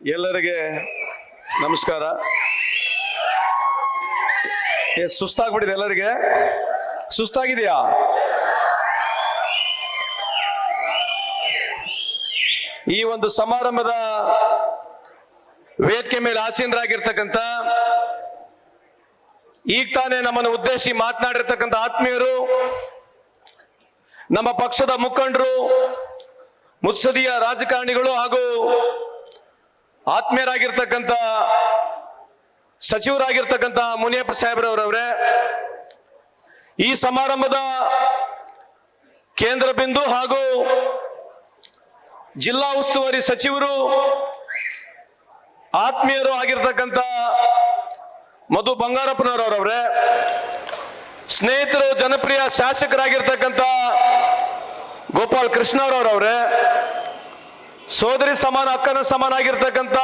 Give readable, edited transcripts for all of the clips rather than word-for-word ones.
ಎಲ್ಲರಿಗೆ ನಮಸ್ಕಾರ. ಸುಸ್ತಾಗ್ಬಿಟ್ಟಿದೆ ಎಲ್ಲರಿಗೆ? ಸುಸ್ತಾಗಿದೆಯಾ? ಈ ಒಂದು ಸಮಾರಂಭದ ವೇದಿಕೆ ಮೇಲೆ ಆಸೀನರಾಗಿರ್ತಕ್ಕಂಥ, ಈಗ ತಾನೇ ನಮ್ಮನ್ನು ಉದ್ದೇಶಿಸಿ ಮಾತನಾಡಿರ್ತಕ್ಕಂಥ ಆತ್ಮೀಯರು, ನಮ್ಮ ಪಕ್ಷದ ಮುಖಂಡರು, ಮುತ್ಸದಿಯ ರಾಜಕಾರಣಿಗಳು ಹಾಗೂ ಆತ್ಮೀಯರಾಗಿರ್ತಕ್ಕಂಥ ಸಚಿವರಾಗಿರ್ತಕ್ಕಂಥ ಮುನಿಯಪ್ಪ ಸಾಹೇಬ್ರವರವರೇ, ಈ ಸಮಾರಂಭದ ಕೇಂದ್ರ ಬಿಂದು ಹಾಗೂ ಜಿಲ್ಲಾ ಉಸ್ತುವಾರಿ ಸಚಿವರು, ಆತ್ಮೀಯರು ಆಗಿರ್ತಕ್ಕಂಥ ಮಧು ಬಂಗಾರಪ್ಪನವರವರೇ, ಸ್ನೇಹಿತರು, ಜನಪ್ರಿಯ ಶಾಸಕರಾಗಿರ್ತಕ್ಕಂಥ ಗೋಪಾಲ್ ಕೃಷ್ಣರವರವರೇ, ಸೋದರಿ ಸಮಾನ ಅಕ್ಕನ ಸಮಾನ ಆಗಿರ್ತಕ್ಕಂಥ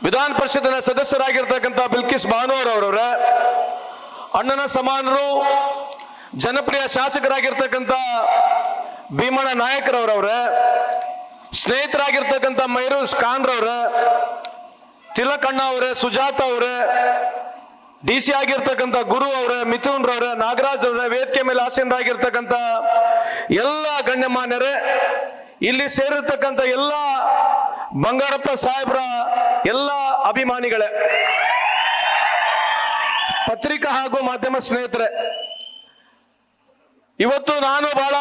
ವಿಧಾನ ಪರಿಷತ್ತಿನ ಸದಸ್ಯರಾಗಿರ್ತಕ್ಕಂಥ ಬಿಲ್ಕಿಸ್ ಭಾನುವರವರವರೇ, ಅಣ್ಣನ ಸಮಾನರು, ಜನಪ್ರಿಯ ಶಾಸಕರಾಗಿರ್ತಕ್ಕಂಥ ಭೀಮಣ್ಣ ನಾಯಕರವರವರೇ, ಸ್ನೇಹಿತರಾಗಿರ್ತಕ್ಕಂಥ ಮೈರೂಸ್ ಖಾನ್ರವ್ರೆ, ತಿಲಕಣ್ಣ ಅವರೇ, ಸುಜಾತ ಅವರೇ, ಡಿ ಸಿ ಆಗಿರ್ತಕ್ಕಂಥ ಗುರು ಅವರೇ, ಮಿಥುನ್ ರವರೇ, ನಾಗರಾಜ್ ಅವರೇ, ವೇದಿಕೆ ಮೇಲೆ ಆಸೀನರಾಗಿರ್ತಕ್ಕಂಥ ಎಲ್ಲ ಗಣ್ಯಮಾನ್ಯರೇ, ಇಲ್ಲಿ ಸೇರಿರ್ತಕ್ಕಂಥ ಎಲ್ಲ ಬಂಗಾರಪ್ಪ ಸಾಹೇಬ್ರ ಎಲ್ಲ ಅಭಿಮಾನಿಗಳೇ, ಪತ್ರಿಕಾ ಹಾಗೂ ಮಾಧ್ಯಮ ಸ್ನೇಹಿತರೆ, ಇವತ್ತು ನಾನು ಬಹಳ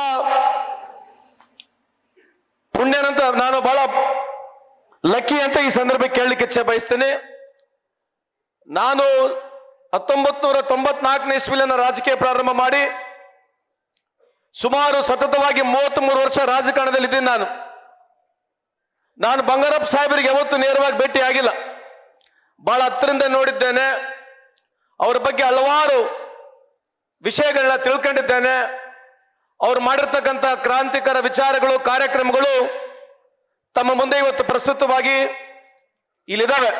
ಪುಣ್ಯನಂತ, ನಾನು ಬಹಳ ಲಕ್ಕಿ ಅಂತ ಈ ಸಂದರ್ಭಕ್ಕೆ ಕೇಳಲಿಕ್ಕೆ ಇಚ್ಛೆ ಬಯಸ್ತೇನೆ. ನಾನು 1994ನೇ ಇಸ್ವಿಲಿನ ರಾಜಕೀಯ ಪ್ರಾರಂಭ ಮಾಡಿ ಸುಮಾರು ಸತತವಾಗಿ 33 ವರ್ಷ ರಾಜಕಾರಣದಲ್ಲಿ ಇದ್ದೀನಿ. ನಾನು ಬಂಗಾರಪ್ಪ ಸಾಹೇಬರಿಗೆ ಯಾವತ್ತೂ ನೇರವಾಗಿ ಭೇಟಿ ಆಗಿಲ್ಲ, ಬಹಳ ಹತ್ತಿರದಿಂದ ನೋಡಿದ್ದೇನೆ. ಅವರ ಬಗ್ಗೆ ಹಲವಾರು ವಿಷಯಗಳನ್ನ ತಿಳ್ಕೊಂಡಿದ್ದೇನೆ. ಅವ್ರು ಮಾಡಿರ್ತಕ್ಕಂಥ ಕ್ರಾಂತಿಕರ ವಿಚಾರಗಳು, ಕಾರ್ಯಕ್ರಮಗಳು ತಮ್ಮ ಮುಂದೆ ಇವತ್ತು ಪ್ರಸ್ತುತವಾಗಿ ಇಲ್ಲಿದ್ದಾವೆ.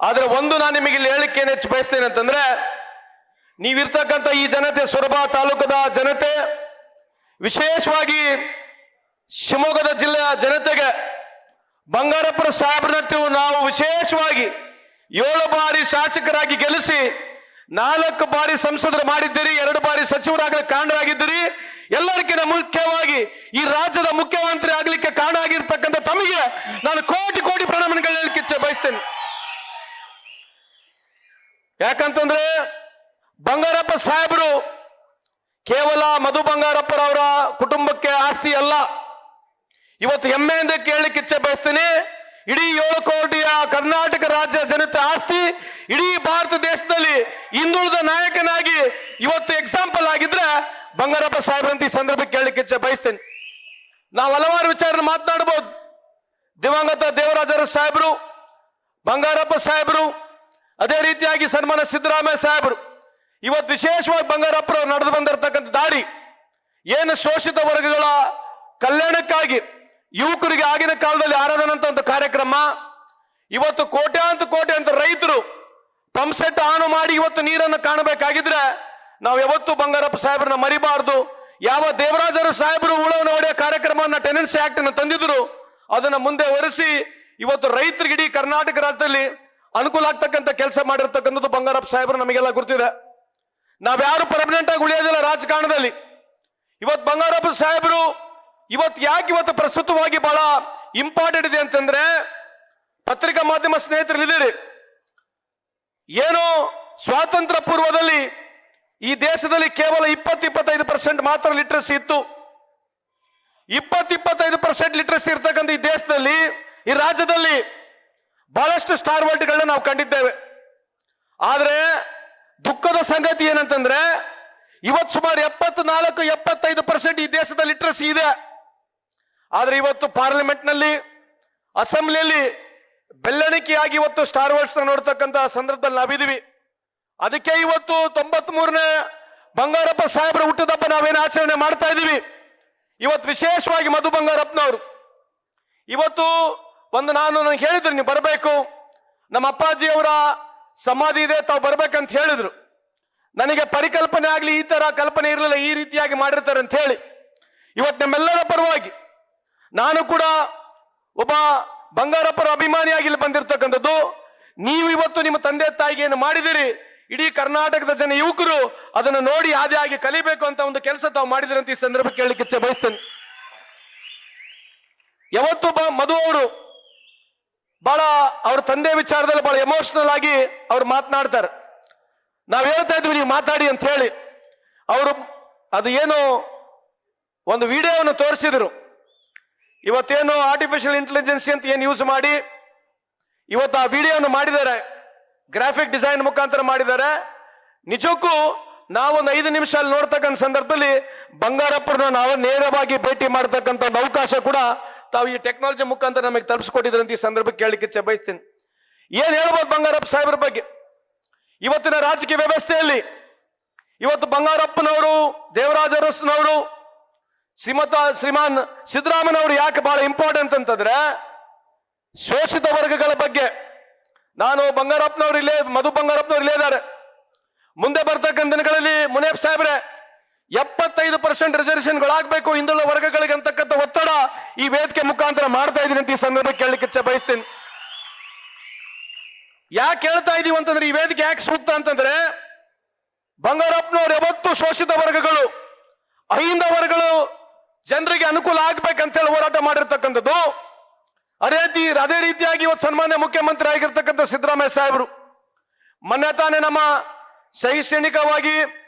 ಆದ್ರೆ ಒಂದು ನಾನು ನಿಮಗೆ ಇಲ್ಲಿ ಹೇಳಿಕೆ ಏನು ಹೆಚ್ಚು ಬಯಸ್ತೇನೆ ಅಂತಂದ್ರೆ, ನೀವಿರ್ತಕ್ಕಂಥ ಈ ಜನತೆ, ಸೊರಬ ತಾಲೂಕದ ಜನತೆ, ವಿಶೇಷವಾಗಿ ಶಿವಮೊಗ್ಗದ ಜಿಲ್ಲೆಯ ಜನತೆಗೆ ಬಂಗಾರಪ್ಪರ ಸಾಹೇಬ್ರನ್ನಂತೂ ನಾವು ವಿಶೇಷವಾಗಿ 7 ಬಾರಿ ಶಾಸಕರಾಗಿ ಗೆಲ್ಲಿಸಿ, 4 ಬಾರಿ ಸಂಸದರು ಮಾಡಿದ್ದೀರಿ, 2 ಬಾರಿ ಸಚಿವರಾಗಲಿ ಕಾರಣರಾಗಿದ್ದೀರಿ. ಎಲ್ಲರಿಗಿಂತ ಮುಖ್ಯವಾಗಿ ಈ ರಾಜ್ಯದ ಮುಖ್ಯಮಂತ್ರಿ ಆಗ್ಲಿಕ್ಕೆ ಕಾರಣ ಆಗಿರ್ತಕ್ಕಂಥ ತಮಗೆ ನಾನು ಕೋಟಿ ಕೋಟಿ ಪ್ರಣಾಮಗಳು ಹೇಳಲಿಕ್ಕೆ ಇಚ್ಛೆ ಬಯಸ್ತೇನೆ. ಯಾಕಂತಂದ್ರೆ ಬಂಗಾರಪ್ಪ ಸಾಹೇಬರು ಕೇವಲ ಮಧು ಬಂಗಾರಪ್ಪರವರ ಕುಟುಂಬಕ್ಕೆ ಆಸ್ತಿ ಅಲ್ಲ. ಇವತ್ತು ಹೆಮ್ಮೆಯಿಂದ ಕೇಳಲಿಕ್ಕೆ ಇಚ್ಛೆ ಬಯಸ್ತೀನಿ, ಇಡೀ 7 ಕೋಟಿಯ ಕರ್ನಾಟಕ ರಾಜ್ಯ ಜನತೆ ಆಸ್ತಿ, ಇಡೀ ಭಾರತ ದೇಶದಲ್ಲಿ ಹಿಂದುಳಿದ ನಾಯಕನಾಗಿ ಇವತ್ತು ಎಕ್ಸಾಂಪಲ್ ಆಗಿದ್ರೆ ಬಂಗಾರಪ್ಪ ಸಾಹೇಬ್ರಂತ ಈ ಸಂದರ್ಭಕ್ಕೆ ಕೇಳಲಿಕ್ಕೆ ಇಚ್ಛೆ ಬಯಸ್ತೇನೆ. ನಾವು ಹಲವಾರು ವಿಚಾರ ಮಾತನಾಡಬಹುದು. ದಿವಂಗತ ದೇವರಾಜರ ಸಾಹೇಬರು, ಬಂಗಾರಪ್ಪ ಸಾಹೇಬರು, ಅದೇ ರೀತಿಯಾಗಿ ಸನ್ಮಾನ ಸಿದ್ದರಾಮಯ್ಯ ಸಾಹೇಬರು, ಇವತ್ತು ವಿಶೇಷವಾಗಿ ಬಂಗಾರಪ್ಪರವರು ನಡೆದು ಬಂದಿರತಕ್ಕಂಥ ದಾರಿ ಏನು ಶೋಷಿತ ವರ್ಗಗಳ ಕಲ್ಯಾಣಕ್ಕಾಗಿ ಯುವಕರಿಗೆ ಆಗಿನ ಕಾಲದಲ್ಲಿ ಆರಾಧನಂತ ಒಂದು ಕಾರ್ಯಕ್ರಮ, ಇವತ್ತು ಕೋಟ್ಯಾಂತ ರೈತರು ಪಂಪ್ ಸೆಟ್ ಆನ್ ಮಾಡಿ ಇವತ್ತು ನೀರನ್ನು ಕಾಣಬೇಕಾಗಿದ್ರೆ ನಾವು ಯಾವತ್ತು ಬಂಗಾರಪ್ಪ ಸಾಹೇಬ್ರನ್ನ ಮರಿಬಾರ್ದು. ಯಾವ ದೇವರಾಜರ ಸಾಹೇಬರು ಉಳವನ್ನು ಹೊಡೆಯ ಕಾರ್ಯಕ್ರಮವನ್ನು ಟೆನೆನ್ಸಿ ಆಕ್ಟ್ ಅನ್ನು ತಂದಿದ್ರು, ಅದನ್ನ ಮುಂದೆ ಒರೆಸಿ ಇವತ್ತು ರೈತರಿಗೆ ಇಡೀ ಕರ್ನಾಟಕ ರಾಜ್ಯದಲ್ಲಿ ಅನುಕೂಲ ಆಗ್ತಕ್ಕಂಥ ಕೆಲಸ ಮಾಡಿರ್ತಕ್ಕಂಥದ್ದು ಬಂಗಾರಪ್ಪ ಸಾಹೇಬರು ನಮಗೆಲ್ಲ ಗೊತ್ತಿದೆ. ನಾವ್ಯಾರು ಪರ್ಮನೆಂಟ್ ಆಗಿ ಉಳಿಯೋದಿಲ್ಲ ರಾಜಕಾರಣದಲ್ಲಿ. ಇವತ್ತು ಬಂಗಾರಪ್ಪ ಸಾಹೇಬರು ಇವತ್ತು ಯಾಕೆ ಇವತ್ತು ಪ್ರಸ್ತುತವಾಗಿ ಬಹಳ ಇಂಪಾರ್ಟೆಂಟ್ ಇದೆ ಅಂತಂದ್ರೆ, ಪತ್ರಿಕಾ ಮಾಧ್ಯಮ ಸ್ನೇಹಿತರಲ್ಲಿದ್ದೀರಿ, ಏನು ಸ್ವಾತಂತ್ರ್ಯ ಪೂರ್ವದಲ್ಲಿ ಈ ದೇಶದಲ್ಲಿ ಕೇವಲ 20-25% ಮಾತ್ರ ಲಿಟ್ರಸಿ ಇತ್ತು. 20-25% ಲಿಟ್ರಸಿ ಇರ್ತಕ್ಕಂಥ ಈ ದೇಶದಲ್ಲಿ, ಈ ರಾಜ್ಯದಲ್ಲಿ ಬಹಳಷ್ಟು ಸ್ಟಾರ್ ವರ್ಲ್ಡ್ಗಳನ್ನ ನಾವು ಕಂಡಿದ್ದೇವೆ. ಆದ್ರೆ ದುಃಖದ ಸಂಗತಿ ಏನಂತಂದ್ರೆ, ಇವತ್ತು ಸುಮಾರು 74-75% ಈ ದೇಶದ ಲಿಟ್ರಸಿ ಇದೆ. ಆದ್ರೆ ಇವತ್ತು ಪಾರ್ಲಿಮೆಂಟ್ ನಲ್ಲಿ, ಅಸೆಂಬ್ಲಿಯಲ್ಲಿ ಬೆಲ್ಲಣಿಕೆಯಾಗಿ ಇವತ್ತು ಸ್ಟಾರ್ ವರ್ಲ್ಡ್ಸ್ ನೋಡ್ತಕ್ಕಂಥ ಸಂದರ್ಭದಲ್ಲಿ ನಾವಿದೀವಿ. ಅದಕ್ಕೆ ಇವತ್ತು 93ನೇ ಬಂಗಾರಪ್ಪ ಸಾಹೇಬರ ಹುಟ್ಟುಹಬ್ಬ ನಾವೇನು ಆಚರಣೆ ಮಾಡ್ತಾ ಇದೀವಿ. ಇವತ್ತು ವಿಶೇಷವಾಗಿ ಮಧು ಬಂಗಾರಪ್ಪನವರು ಇವತ್ತು ನಾನು ಹೇಳಿದ್ರು, ನೀವು ಬರಬೇಕು, ನಮ್ಮ ಅಪ್ಪಾಜಿ ಅವರ ಸಮಾಧಿ ಇದೆ, ತಾವು ಬರ್ಬೇಕಂತ ಹೇಳಿದ್ರು. ನನಗೆ ಪರಿಕಲ್ಪನೆ ಆಗ್ಲಿ, ಈ ತರ ಕಲ್ಪನೆ ಇರಲಿಲ್ಲ, ಈ ರೀತಿಯಾಗಿ ಮಾಡಿರ್ತಾರೆ ಅಂತ ಹೇಳಿ ಇವತ್ತು ನಮ್ಮೆಲ್ಲರ ಪರವಾಗಿ ನಾನು ಕೂಡ ಒಬ್ಬ ಬಂಗಾರಪ್ಪರ ಅಭಿಮಾನಿಯಾಗಿ ಇಲ್ಲಿ ಬಂದಿರತಕ್ಕಂಥದ್ದು. ನೀವು ಇವತ್ತು ನಿಮ್ಮ ತಂದೆ ತಾಯಿಗೆ ಏನು ಮಾಡಿದಿರಿ, ಇಡೀ ಕರ್ನಾಟಕದ ಜನ ಯುವಕರು ಅದನ್ನು ನೋಡಿ ಆಗಿ ಕಲಿಬೇಕು ಅಂತ ಒಂದು ಕೆಲಸ ತಾವು ಮಾಡಿದಿರಿ ಅಂತ ಈ ಸಂದರ್ಭ ಕೇಳಲಿಕ್ಕೆ ಇಚ್ಛೆ ಬಯಸ್ತೇನೆ. ಯಾವತ್ತು ಮಧು ಅವರು ಬಹಳ ಅವ್ರ ತಂದೆ ವಿಚಾರದಲ್ಲಿ ಬಹಳ ಎಮೋಷನಲ್ ಆಗಿ ಅವ್ರು ಮಾತನಾಡ್ತಾರೆ. ನಾವ್ ಹೇಳ್ತಾ ಇದ್ವಿ ನೀವು ಮಾತಾಡಿ ಅಂತ ಹೇಳಿ. ಅವರು ಅದು ಏನು ಒಂದು ವಿಡಿಯೋವನ್ನು ತೋರಿಸಿದ್ರು. ಇವತ್ತೇನು ಆರ್ಟಿಫಿಷಿಯಲ್ ಇಂಟೆಲಿಜೆನ್ಸ್ ಅಂತ ಏನು ಯೂಸ್ ಮಾಡಿ ಇವತ್ತು ಆ ವಿಡಿಯೋವನ್ನು ಮಾಡಿದ್ದಾರೆ, ಗ್ರಾಫಿಕ್ ಡಿಸೈನ್ ಮುಖಾಂತರ ಮಾಡಿದ್ದಾರೆ. ನಿಜಕ್ಕೂ ನಾವೊಂದು 5 ನಿಮಿಷ ಅಲ್ಲಿ ನೋಡ್ತಕ್ಕಂಥ ಸಂದರ್ಭದಲ್ಲಿ ಬಂಗಾರಪ್ಪರನ್ನ ನಾವು ನೇರವಾಗಿ ಭೇಟಿ ಮಾಡತಕ್ಕಂಥ ಒಂದು ಅವಕಾಶ ಕೂಡ ತಾವು ಈ ಟೆಕ್ನಾಲಜಿ ಮುಖಾಂತರ ನಮಗೆ ತಲುಪಿಸ್ಕೊಟ್ಟಿದ್ರೆ ಅಂತ ಈ ಸಂದರ್ಭ ಕೇಳಲಿಕ್ಕೆ ಇಚ್ಛೆ ಬಯಸ್ತೀನಿ. ಏನ್ ಹೇಳ್ಬೋದು ಬಂಗಾರಪ್ಪ ಸಾಹೇಬ್ರ ಬಗ್ಗೆ? ಇವತ್ತಿನ ರಾಜಕೀಯ ವ್ಯವಸ್ಥೆಯಲ್ಲಿ ಇವತ್ತು ಬಂಗಾರಪ್ಪನವರು, ದೇವರಾಜ ಅರಸ್ನವರು, ಶ್ರೀಮಾನ್ ಸಿದ್ದರಾಮಯ್ಯನವರು ಯಾಕೆ ಬಹಳ ಇಂಪಾರ್ಟೆಂಟ್ ಅಂತಂದ್ರೆ ಶೋಷಿತ ವರ್ಗಗಳ ಬಗ್ಗೆ. ನಾನು ಬಂಗಾರಪ್ಪನವರು ಇಲ್ಲೇ, ಮಧು ಬಂಗಾರಪ್ಪನವರು ಇಲ್ಲೇ ಇದ್ದಾರೆ. ಮುಂದೆ ಬರ್ತಕ್ಕಂಥ ದಿನಗಳಲ್ಲಿ ಮುನೇಫ್ ಸಾಹೇಬ್ರೆ 75% ರಿಸರ್ವೇಷನ್ಗಳಾಗಬೇಕು ಹಿಂದುಳಿದ ವರ್ಗಗಳಿಗೆ ಅಂತಕ್ಕಂಥ ಒತ್ತಡ ಈ ವೇದಿಕೆ ಮುಖಾಂತರ ಮಾಡ್ತಾ ಇದೀನಿ ಅಂತ ಈ ಸಂದರ್ಭ ಕೇಳಲಿಕ್ಕೆ ಇಚ್ಛೆ ಬಯಸ್ತೀನಿ. ಯಾಕೆ ಹೇಳ್ತಾ ಇದೀವಿ ಅಂತಂದ್ರೆ, ಈ ವೇದಿಕೆ ಯಾಕೆ ಸೂಕ್ತ ಅಂತಂದ್ರೆ, ಬಂಗಾರಪ್ಪನವ್ರು ಯಾವತ್ತು ಶೋಷಿತ ವರ್ಗಗಳು, ಅಹಿಂದ ವರ್ಗಗಳು ಜನರಿಗೆ ಅನುಕೂಲ ಆಗ್ಬೇಕಂತ ಹೇಳಿ ಹೋರಾಟ ಮಾಡಿರ್ತಕ್ಕಂಥದ್ದು. ಅದೇ ರೀತಿಯಾಗಿ ಇವತ್ತು ಸನ್ಮಾನ್ಯ ಮುಖ್ಯಮಂತ್ರಿ ಆಗಿರ್ತಕ್ಕಂಥ ಸಿದ್ದರಾಮಯ್ಯ ಸಾಹೇಬರು ಮೊನ್ನೆ ತಾನೇ ನಮ್ಮ ಶೈಕ್ಷಣಿಕವಾಗಿ,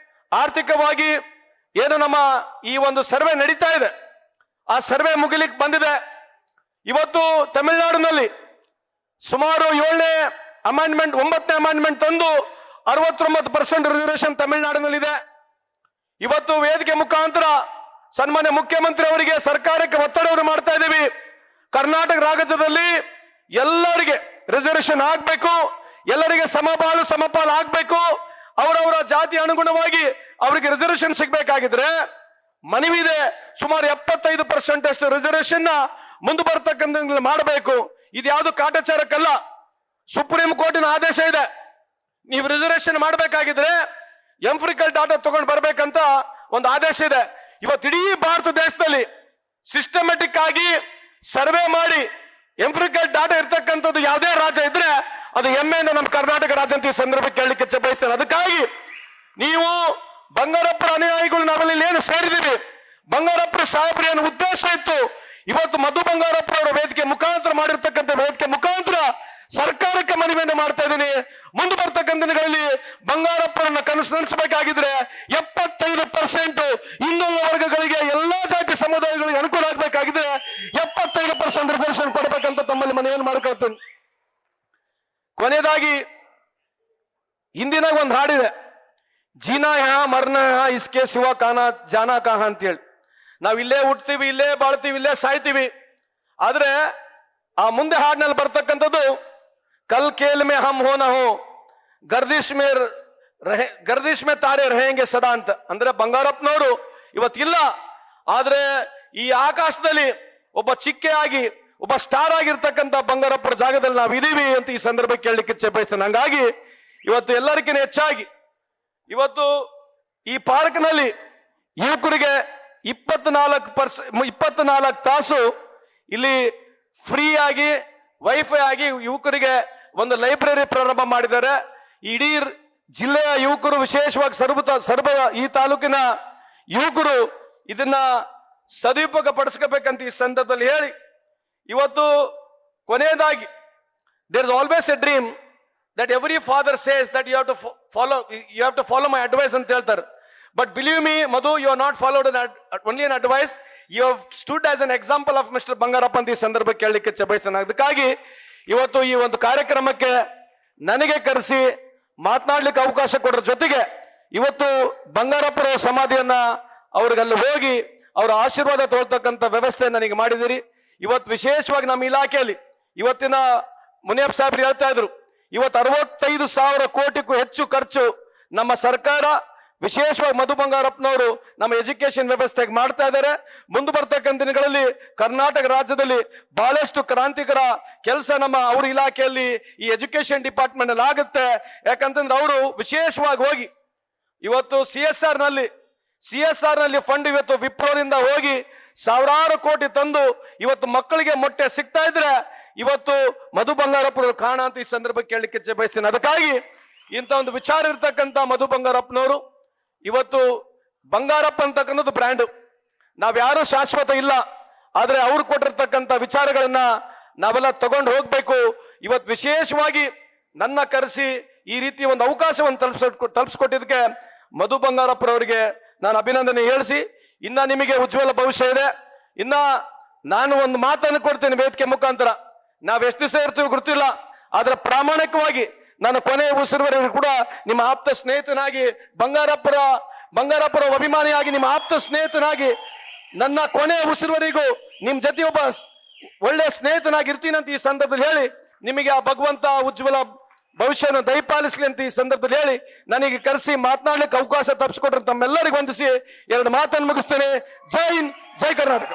ಆರ್ಥಿಕವಾಗಿ ಏನು ನಮ್ಮ ಈ ಒಂದು ಸರ್ವೆ ನಡೀತಾ ಇದೆ, ಆ ಸರ್ವೆ ಮುಗಿಲಿಕ್ಕೆ ಬಂದಿದೆ. ಇವತ್ತು ತಮಿಳುನಾಡಿನಲ್ಲಿ ಸುಮಾರು 7ನೇ ಅಮೆಂಡ್ಮೆಂಟ್ 9ನೇ ಅಮೆಂಡ್ಮೆಂಟ್ ತಂದು 69% ರಿಸರ್ವೇಷನ್ ತಮಿಳುನಾಡಿನಲ್ಲಿದೆ. ಇವತ್ತು ವೇದಿಕೆ ಮುಖಾಂತರ ಸನ್ಮಾನ್ಯ ಮುಖ್ಯಮಂತ್ರಿ ಅವರಿಗೆ, ಸರ್ಕಾರಕ್ಕೆ ಒತ್ತಡವನ್ನು ಮಾಡ್ತಾ ಇದ್ದೀವಿ. ಕರ್ನಾಟಕ ರಾಜ್ಯದಲ್ಲಿ ಎಲ್ಲರಿಗೆ ರಿಸರ್ವೇಷನ್ ಆಗಬೇಕು, ಎಲ್ಲರಿಗೆ ಸಮಬಾಳು ಸಮಪಾಲು ಆಗಬೇಕು. ಅವರವರ ಜಾತಿ ಅನುಗುಣವಾಗಿ ಅವರಿಗೆ ರಿಸರ್ವೇಷನ್ ಸಿಗಬೇಕಾಗಿದ್ರೆ ಮನವಿದೆ. ಸುಮಾರು 75% ಅಷ್ಟು ರಿಸರ್ವೇಷನ್ ಮುಂದೆ ಬರ್ತಕ್ಕಂಥ ಮಾಡಬೇಕು. ಇದು ಯಾವುದು ಕಾಟಾಚಾರಕ್ಕಲ್ಲ, ಸುಪ್ರೀಂ ಕೋರ್ಟಿನ ಆದೇಶ ಇದೆ. ನೀವು ರಿಸರ್ವೇಷನ್ ಮಾಡಬೇಕಾಗಿದ್ರೆ ಎಂಫ್ರಿಕಲ್ ಡಾಟಾ ತಗೊಂಡು ಬರ್ಬೇಕಂತ ಒಂದು ಆದೇಶ ಇದೆ. ಇವತ್ತು ಇಡೀ ಭಾರತ ದೇಶದಲ್ಲಿ ಸಿಸ್ಟಮೆಟಿಕ್ ಆಗಿ ಸರ್ವೆ ಮಾಡಿ ಎಂಫ್ರಿಕಲ್ ಡಾಟಾ ಇರ್ತಕ್ಕಂಥದ್ದು ಯಾವುದೇ ರಾಜ್ಯ ಇದ್ರೆ ಅದು ಹೆಮ್ಮೆಯಿಂದ ನಮ್ಮ ಕರ್ನಾಟಕ ರಾಜ್ಯ ಅಂತ ಈ ಸಂದರ್ಭ ಕೇಳಲಿಕ್ಕೆ ಇಚ್ಛೆ ಬಯಸ್ತೇನೆ. ಅದಕ್ಕಾಗಿ ನೀವು ಬಂಗಾರಪ್ಪರ ಅನುಯಾಯಿಗಳು ನಾವಲ್ಲಿ ಏನು ಸೇರಿದೀವಿ, ಬಂಗಾರಪ್ಪರ ಸಾಹೇಬ್ರ ಏನು ಉದ್ದೇಶ ಇತ್ತು, ಇವತ್ತು ಮಧು ಬಂಗಾರಪ್ಪ ಅವರ ವೇದಿಕೆ ಮುಖಾಂತರ ಮಾಡಿರ್ತಕ್ಕಂಥ ವೇದಿಕೆ ಮುಖಾಂತರ ಸರ್ಕಾರಕ್ಕೆ ಮನವಿಯನ್ನು ಮಾಡ್ತಾ ಇದ್ದೀನಿ. ಮುಂದೆ ಬರ್ತಕ್ಕಂಥ ದಿನಗಳಲ್ಲಿ ಬಂಗಾರಪ್ಪರನ್ನ ಕನಸು ನಡೆಸಬೇಕಾಗಿದ್ರೆ 75% ಹಿಂದುಳಿದ ವರ್ಗಗಳಿಗೆ, ಎಲ್ಲಾ ಜಾತಿ ಸಮುದಾಯಗಳಿಗೆ ಅನುಕೂಲ ಆಗಬೇಕಾಗಿದ್ರೆ 75% ರಿಸರ್ವೇಷನ್ ಕೊಡಬೇಕಂತ ತಮ್ಮಲ್ಲಿ ಮನವಿಯನ್ನು ಮಾಡ್ಕೊಳ್ತೇನೆ. ಕೊನೆಯದಾಗಿ ಹಿಂದಿನ ಒಂದು ಹಾಡಿದೆ, ಜೀನಾ ಯಾ ಮರ್ನ ಯಾ ಇಸ್ಕೆ ಸಿವ ಕಾನಾ ಜಾನಾ ಕಹಾ ಅಂತೇಳಿ. ನಾವ್ ಇಲ್ಲೇ ಹುಟ್ತೀವಿ, ಇಲ್ಲೇ ಬಾಳ್ತೀವಿ, ಇಲ್ಲೇ ಸಾಯ್ತೀವಿ. ಆದ್ರೆ ಆ ಮುಂದೆ ಹಾಡಿನಲ್ಲಿ ಬರ್ತಕ್ಕಂಥದ್ದು ಕಲ್ ಖೇಲ್ ಮೇ ಹಮ್ ಹೋ ನ ಹೋ ಗರ್ದಿಶ್ ಮೇ ತಾರೆ ರಹೇಂಗೆ ಸದಾ ಅಂತ. ಅಂದ್ರೆ ಬಂಗಾರಪ್ಪನವರು ಇವತ್ತಿಲ್ಲ, ಆದ್ರೆ ಈ ಆಕಾಶದಲ್ಲಿ ಒಬ್ಬ ಚಿಕ್ಕೆ ಆಗಿ, ಒಬ್ಬ ಸ್ಟಾರ್ ಆಗಿರ್ತಕ್ಕಂಥ ಬಂಗಾರಪ್ಪರ ಜಾಗದಲ್ಲಿ ನಾವು ಇದೀವಿ ಅಂತ ಈ ಸಂದರ್ಭ ಕೇಳಲಿಕ್ಕೆ ಇಚ್ಛೆ ಬಯಸ್ತೇನೆ. ಹಂಗಾಗಿ ಇವತ್ತು ಎಲ್ಲರಿಗಿಂತ ಹೆಚ್ಚಾಗಿ ಇವತ್ತು ಈ ಪಾರ್ಕ್ನಲ್ಲಿ ಯುವಕರಿಗೆ 24 ತಾಸು ಇಲ್ಲಿ ಫ್ರೀ ಆಗಿ ವೈಫೈ ಆಗಿ ಯುವಕರಿಗೆ ಒಂದು ಲೈಬ್ರರಿ ಪ್ರಾರಂಭ ಮಾಡಿದ್ದಾರೆ. ಇಡೀ ಜಿಲ್ಲೆಯ ಯುವಕರು, ವಿಶೇಷವಾಗಿ ಸರ್ವ ಈ ತಾಲೂಕಿನ ಯುವಕರು ಇದನ್ನ ಸದುಪಯೋಗ ಪಡಿಸ್ಕೋಬೇಕಂತ ಈ ಸಂದರ್ಭದಲ್ಲಿ ಹೇಳಿ, ಇವತ್ತು ಕೊನೆಯದಾಗಿ there is always a dream that every father says that you have to follow my advice ಅಂತ ಹೇಳ್ತಾರೆ. But believe me, Madhu, you are not followed only an advice. You have stood as an example of Mr. Bangarappa ಅಂತ ಈ ಸಂದರ್ಭ ಕೇಳಲಿಕ್ಕೆ ಇಚ್ಛೆ ಬಯಸ್ತೇನೆ. ಅದಕ್ಕಾಗಿ ಇವತ್ತು ಈ ಒಂದು ಕಾರ್ಯಕ್ರಮಕ್ಕೆ ನನಗೆ ಕರೆಸಿ ಮಾತನಾಡ್ಲಿಕ್ಕೆ ಅವಕಾಶ ಕೊಡೋದ್ರ ಜೊತೆಗೆ ಇವತ್ತು ಬಂಗಾರಪ್ಪರ ಸಮಾಧಿಯನ್ನ ಅವ್ರಿಗಲ್ಲಿ ಹೋಗಿ ಅವರ ಆಶೀರ್ವಾದ ತಗೊಳ್ತಕ್ಕಂಥ ವ್ಯವಸ್ಥೆ ನನಗೆ ಮಾಡಿದಿರಿ. ಇವತ್ತು ವಿಶೇಷವಾಗಿ ನಮ್ಮ ಇಲಾಖೆಯಲ್ಲಿ ಇವತ್ತಿನ ಮುನಿಯಪ್ಪ ಸಾಹೇಬ್ರು ಹೇಳ್ತಾ ಇದ್ರು, ಇವತ್ತು 65,000 ಕೋಟಿಗೂ ಹೆಚ್ಚು ಖರ್ಚು ನಮ್ಮ ಸರ್ಕಾರ, ವಿಶೇಷವಾಗಿ ಮಧು ಬಂಗಾರಪ್ಪನವರು ನಮ್ಮ ಎಜುಕೇಶನ್ ವ್ಯವಸ್ಥೆಗೆ ಮಾಡ್ತಾ ಇದ್ದಾರೆ. ಮುಂದೆ ಬರ್ತಕ್ಕಂಥ ದಿನಗಳಲ್ಲಿ ಕರ್ನಾಟಕ ರಾಜ್ಯದಲ್ಲಿ ಬಹಳಷ್ಟು ಕ್ರಾಂತಿಕರ ಕೆಲಸ ನಮ್ಮ ಅವ್ರ ಇಲಾಖೆಯಲ್ಲಿ ಈ ಎಜುಕೇಶನ್ ಡಿಪಾರ್ಟ್ಮೆಂಟ್ ಅಲ್ಲಿ ಆಗುತ್ತೆ. ಯಾಕಂತಂದ್ರೆ ಅವರು ವಿಶೇಷವಾಗಿ ಹೋಗಿ ಇವತ್ತು CSR ನಲ್ಲಿ ಫಂಡ್ ಇವತ್ತು ವಿಪ್ರೋರಿಂದ ಹೋಗಿ 1000 ಕೋಟಿ ತಂದು ಇವತ್ತು ಮಕ್ಕಳಿಗೆ ಮೊಟ್ಟೆ ಸಿಗ್ತಾ ಇದ್ರೆ ಇವತ್ತು ಮಧು ಬಂಗಾರಪ್ಪನವರು ಕಾರಣ ಅಂತ ಈ ಸಂದರ್ಭ ಕೇಳಲಿಕ್ಕೆ ಇಚ್ಛೆ ಬಯಸ್ತೀನಿ. ಅದಕ್ಕಾಗಿ ಇಂಥ ಒಂದು ವಿಚಾರ ಇರ್ತಕ್ಕಂಥ ಮಧು ಬಂಗಾರಪ್ಪನವರು ಇವತ್ತು ಬಂಗಾರಪ್ಪ ಅಂತಕ್ಕನ್ನೋದು ಬ್ರ್ಯಾಂಡ್, ನಾವ್ಯಾರು ಶಾಶ್ವತ ಇಲ್ಲ, ಆದ್ರೆ ಅವ್ರು ಕೊಟ್ಟಿರ್ತಕ್ಕಂಥ ವಿಚಾರಗಳನ್ನ ನಾವೆಲ್ಲ ತಗೊಂಡು ಹೋಗ್ಬೇಕು. ಇವತ್ತು ವಿಶೇಷವಾಗಿ ನನ್ನ ಕರೆಸಿ ಈ ರೀತಿ ಒಂದು ಅವಕಾಶವನ್ನು ತಲುಪಿಸ್ಕೊಟ್ಟಿದ್ದಕ್ಕೆ ಮಧು ಬಂಗಾರಪ್ಪರವರಿಗೆ ನಾನು ಅಭಿನಂದನೆ ಹೇಳಿಸಿ, ಇನ್ನ ನಿಮಗೆ ಉಜ್ವಲ ಭವಿಷ್ಯ ಇದೆ. ಇನ್ನ ನಾನು ಒಂದು ಮಾತನ್ನು ಕೊಡ್ತೇನೆ ವೇದಿಕೆ ಮುಖಾಂತರ, ನಾವ್ ಎಷ್ಟು ದಿವಸ ಇರ್ತೀವಿ ಗೊತ್ತಿಲ್ಲ, ಆದ್ರೆ ಪ್ರಾಮಾಣಿಕವಾಗಿ ನಾನು ಕೊನೆಯ ಉಸಿರುವರೆಗೂ ಕೂಡ ನಿಮ್ಮ ಆಪ್ತ ಸ್ನೇಹಿತನಾಗಿ ಬಂಗಾರಪ್ಪರ ಅಭಿಮಾನಿಯಾಗಿ ನಿಮ್ಮ ಆಪ್ತ ಸ್ನೇಹಿತನಾಗಿ ನನ್ನ ಕೊನೆಯ ಉಸಿರುವರೆಗೂ ನಿಮ್ ಜೊತೆ ಒಬ್ಬ ಒಳ್ಳೆ ಸ್ನೇಹಿತನಾಗಿ ಇರ್ತೀನಂತ ಈ ಸಂದರ್ಭದಲ್ಲಿ ಹೇಳಿ, ನಿಮಗೆ ಆ ಭಗವಂತ ಉಜ್ವಲ ಭವಿಷ್ಯನ ದಯಪಾಲಿಸ್ಲಿ ಅಂತ ಈ ಸಂದರ್ಭದಲ್ಲಿ ಹೇಳಿ, ನನಗೆ ಕರೆಸಿ ಮಾತನಾಡ್ಲಿಕ್ಕೆ ಅವಕಾಶ ತಪ್ಪಿಸ್ಕೊಟ್ರೆ ತಮ್ಮೆಲ್ಲರಿಗೂ ವಂದಿಸಿ ಎರಡು ಮಾತನ್ನು ಮುಗಿಸ್ತೇನೆ. ಜೈ ಹಿಂದ್, ಜೈ ಕರ್ನಾಟಕ.